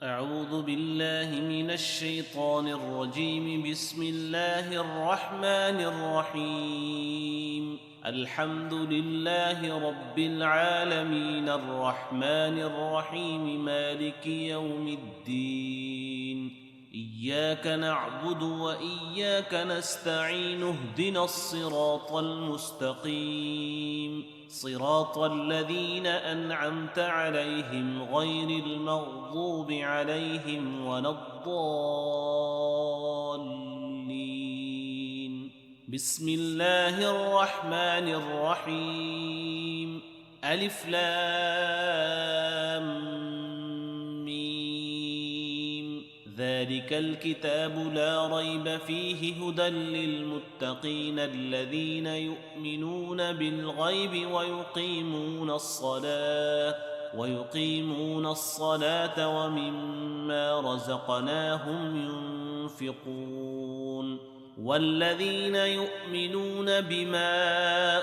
أعوذ بالله من الشيطان الرجيم. بسم الله الرحمن الرحيم. الحمد لله رب العالمين الرحمن الرحيم مالك يوم الدين. إياك نعبد وإياك نستعين. اهدنا الصراط المستقيم صراط الذين أنعمت عليهم غير المغضوب عليهم ولا الضالين. بسم الله الرحمن الرحيم. ألف لام ميم. ذلك الكتاب لا ريب فيه هدى للمتقين الذين يؤمنون بالغيب ويقيمون الصلاة ومما رزقناهم ينفقون. والذين يؤمنون بما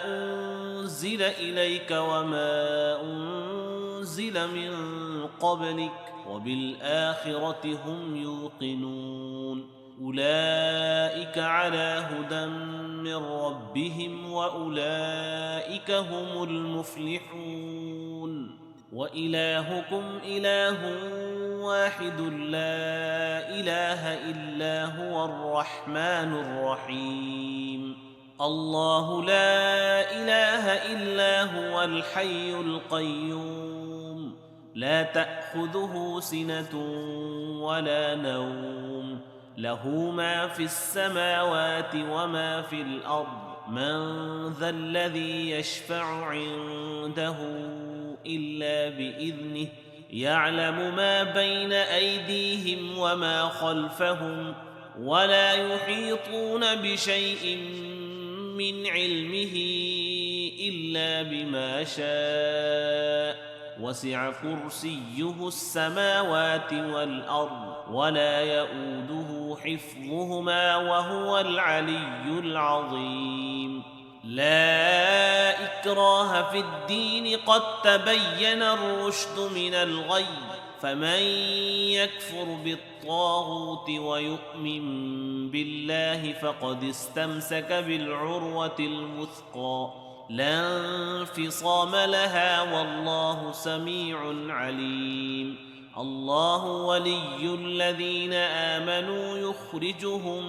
أنزل إليك وما أنزل من قبلك وبالآخرة هم يوقنون. أولئك على هدى من ربهم وأولئك هم المفلحون. وإلهكم إله واحد لا إله إلا هو الرحمن الرحيم. الله لا إله إلا هو الحي القيوم لا تأخذه سنة ولا نوم. له ما في السماوات وما في الأرض. من ذا الذي يشفع عنده إلا بإذنه. يعلم ما بين أيديهم وما خلفهم ولا يحيطون بشيء من علمه إلا بما شاء. وسع كرسيه السماوات والأرض ولا يؤوده حفظهما وهو العلي العظيم. لا إكراه في الدين قد تبين الرشد من الغي. فمن يكفر بالطاغوت ويؤمن بالله فقد استمسك بالعروة الوثقى لا انفصام لها والله سميع عليم. الله ولي الذين آمنوا يخرجهم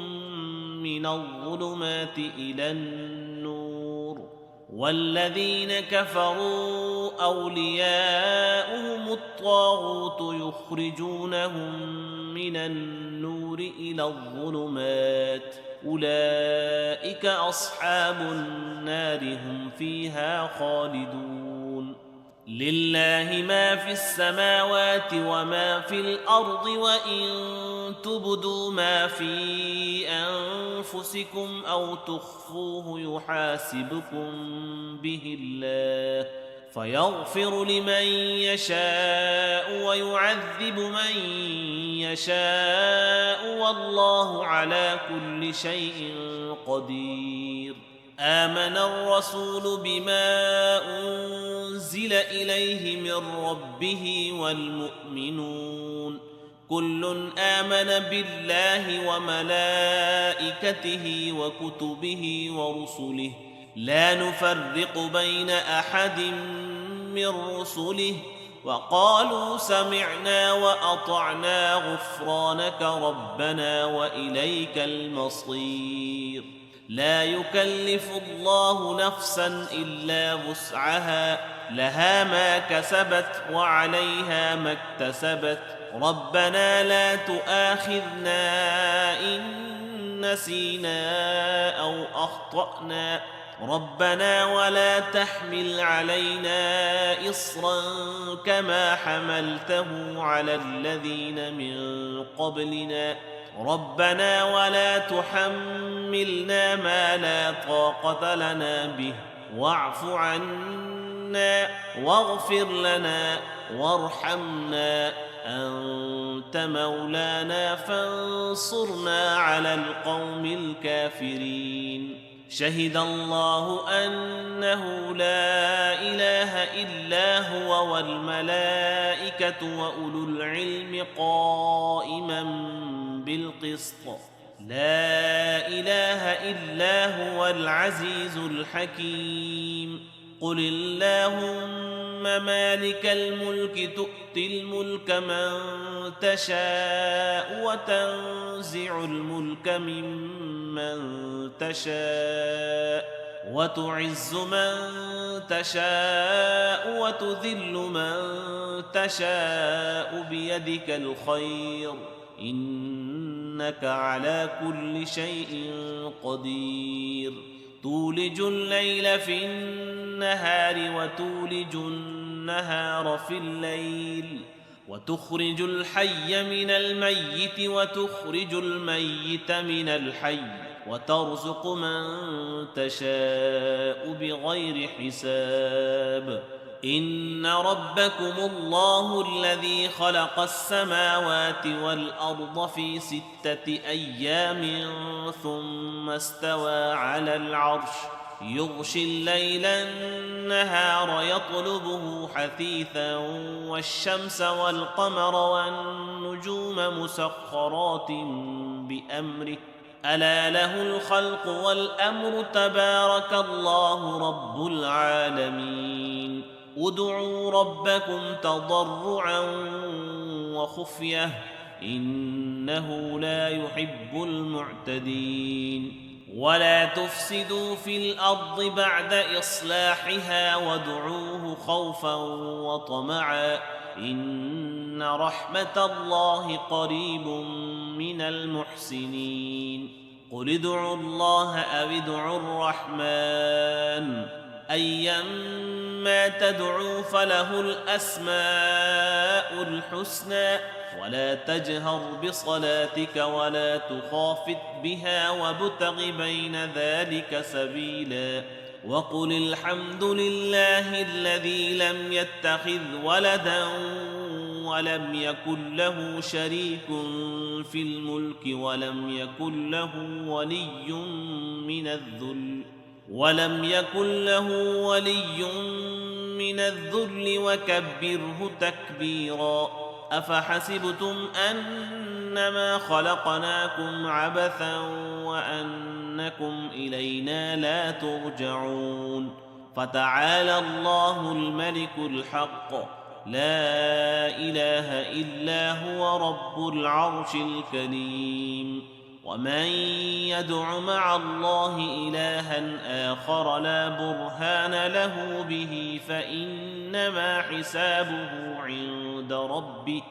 من الظلمات إلى النور. والذين كفروا أولياؤهم الطاغوت يخرجونهم من النور إلى الظلمات. أولئك أصحاب النار هم فيها خالدون. لله ما في السماوات وما في الأرض. وإن تبدوا ما في أنفسكم أو تخفوه يحاسبكم به الله فيغفر لمن يشاء ويعذب من يشاء والله على كل شيء قدير. آمن الرسول بما أنزل إليه من ربه والمؤمنون كل آمن بالله وملائكته وكتبه ورسله لا نفرق بين أحد من رسله وقالوا سمعنا وأطعنا غفرانك ربنا وإليك المصير. لا يكلف الله نفسا إلا وسعها لها ما كسبت وعليها ما اكتسبت. ربنا لا تؤاخذنا إن نسينا أو أخطأنا. ربنا ولا تحمل علينا إصرا كما حملته على الذين من قبلنا. ربنا ولا تحملنا ما لا طاقة لنا به واعف عنا واغفر لنا وارحمنا أنت مولانا فانصرنا على القوم الكافرين. شهد الله أنه لا إله إلا هو والملائكة وأولو العلم قائما بالقسط لا إله إلا هو العزيز الحكيم قل اللهم مالك الملك تؤتي الملك من تشاء وتنزع الملك ممن تشاء وتعز من تشاء وتذل من تشاء بيدك الخير إنك على كل شيء قدير تولج الليل في النهار وتولج النهار في الليل وتخرج الحي من الميت وتخرج الميت من الحي وترزق من تشاء بغير حساب إن ربكم الله الذي خلق السماوات والأرض في 6 أيام ثم استوى على العرش يغشي الليل النهار يطلبه حثيثا والشمس والقمر والنجوم مسخرات بأمره ألا له الخلق والأمر تبارك الله رب العالمين ادعوا ربكم تضرعا وخفية إنه لا يحب المعتدين ولا تفسدوا في الأرض بعد إصلاحها وادعوه خوفا وطمعا إن رحمة الله قريب من المحسنين قل ادعوا الله أو ادعوا الرحمن أيما تدعوا فله الأسماء الحسنى ولا تجهر بصلاتك ولا تخافت بها وابتغ بين ذلك سبيلا وقل الحمد لله الذي لم يتخذ ولدا ولم يكن له شريك في الملك ولم يكن له ولي من الذل وكبره تكبيرا أفحسبتم أنما خلقناكم عبثا وأنكم إلينا لا ترجعون فتعالى الله الملك الحق لا إله إلا هو رب العرش الكريم ومن يدع مع الله إلها آخر لا برهان له به فإنما حسابه عند ربه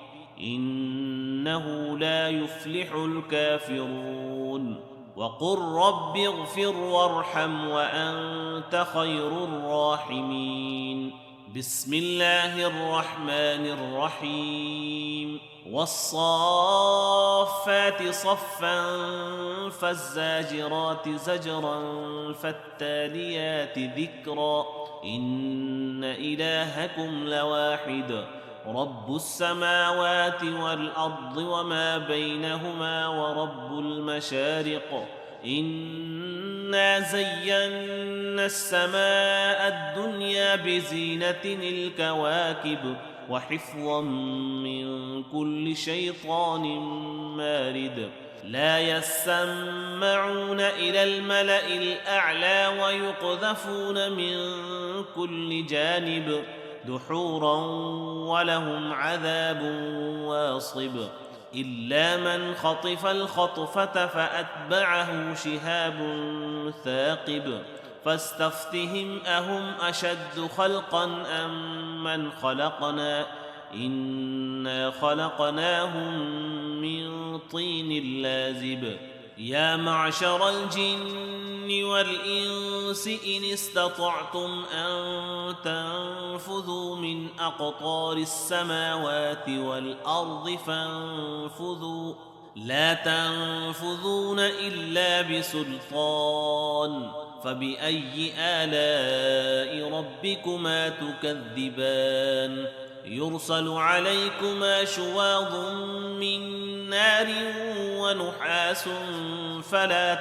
إنه لا يفلح الكافرون وقل رب اغفر وارحم وأنت خير الراحمين بسم الله الرحمن الرحيم والصافات صفا فالزاجرات زجرا فالتاليات ذكرا إن إلهكم لواحد رب السماوات والأرض وما بينهما ورب المشارق إنا زينا السماء الدنيا بزينة الكواكب وحفظا من كل شيطان مارد لا يسمعون إلى الملأ الأعلى ويقذفون من كل جانب دحورا ولهم عذاب واصب إلا من خطف الخطفة فأتبعه شهاب ثاقب فاستفتهم أهم أشد خلقا أم من خلقنا إنا خلقناهم من طين لازب يا معشر الجن والإنس إن استطعتم أن تنفذوا من أقطار السماوات والأرض فانفذوا لا تنفذون إلا بسلطان فبأي آلاء ربكما تكذبان يرسل عليكما شواظ من نار ونحاس فلا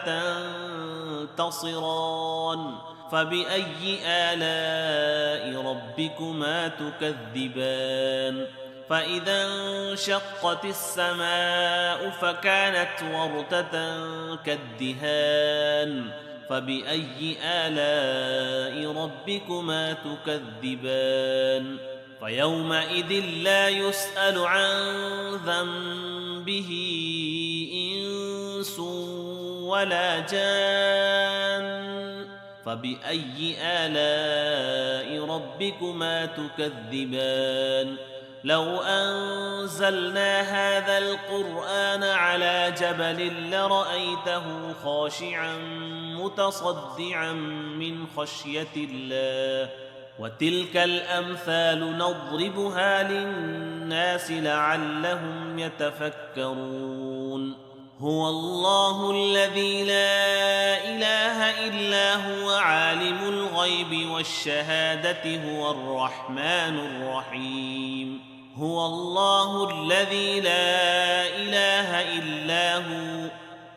ينتصران فبأي آلاء ربكما تكذبان فإذا انشقت السماء فكانت وردة كالدهان فبأي آلاء ربكما تكذبان فيومئذ لا يسأل عن ذنبه إنس ولا جان فبأي آلاء ربكما تكذبان لو أنزلنا هذا القرآن على جبل لرأيته خاشعا متصدعا من خشية الله وتلك الأمثال نضربها للناس لعلهم يتفكرون هو الله الذي لا إله إلا هو عالم الغيب والشهادة هو الرحمن الرحيم هو الله الذي لا إله إلا هو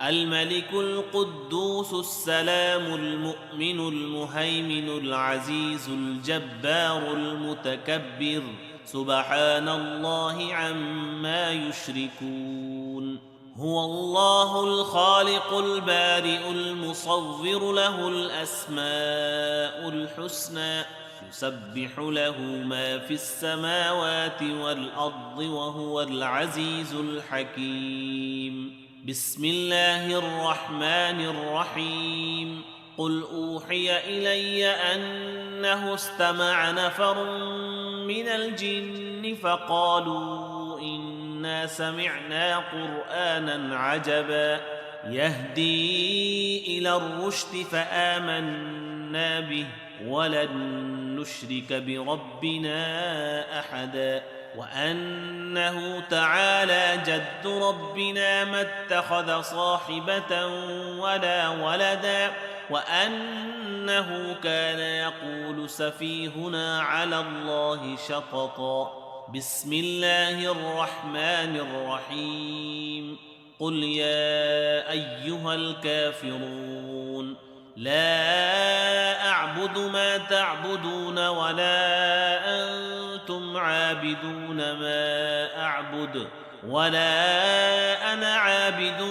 الملك القدوس السلام المؤمن المهيمن العزيز الجبار المتكبر سبحان الله عما يشركون هو الله الخالق البارئ المصور له الأسماء الحسنى يسبح له ما في السماوات والأرض وهو العزيز الحكيم بسم الله الرحمن الرحيم قل أوحي إلي أنه استمع نفر من الجن فقالوا إنا سمعنا قرآنا عجبا يهدي إلى الرشد فآمنا به ولن نشرك بربنا أحدا وأنه تعالى جد ربنا ما اتخذ صاحبة ولا ولدا وأنه كان يقول سفيهنا على الله شططا بسم الله الرحمن الرحيم قل يا أيها الكافرون لا أعبد ما تعبدون ولا أنتم عابدون ما أعبد ولا أنا عابد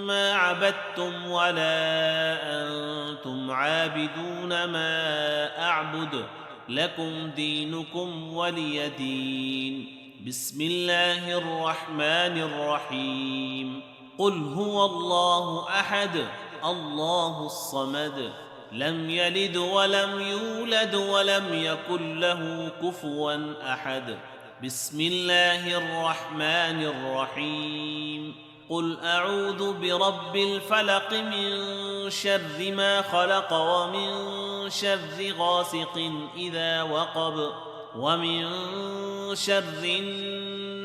ما عبدتم ولا أنتم عابدون ما أعبد لكم دينكم ولي دين بسم الله الرحمن الرحيم قل هو الله أحد الله الصمد لم يلد ولم يولد ولم يكن له كفوا أحد بسم الله الرحمن الرحيم قل أعوذ برب الفلق من شر ما خلق ومن شر غاسق إذا وقب ومن شر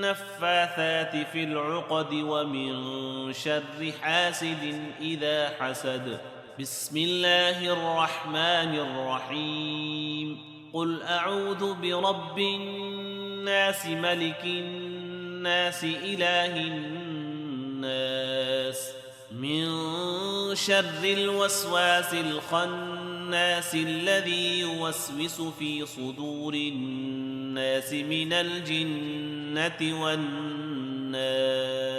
النفاثات في العقد ومن شر حاسد إذا حسد بسم الله الرحمن الرحيم قل أعوذ برب الناس ملك الناس إله الناس من شر الوسواس الخناس الذي يوسوس في صدور الناس من الجنة والناس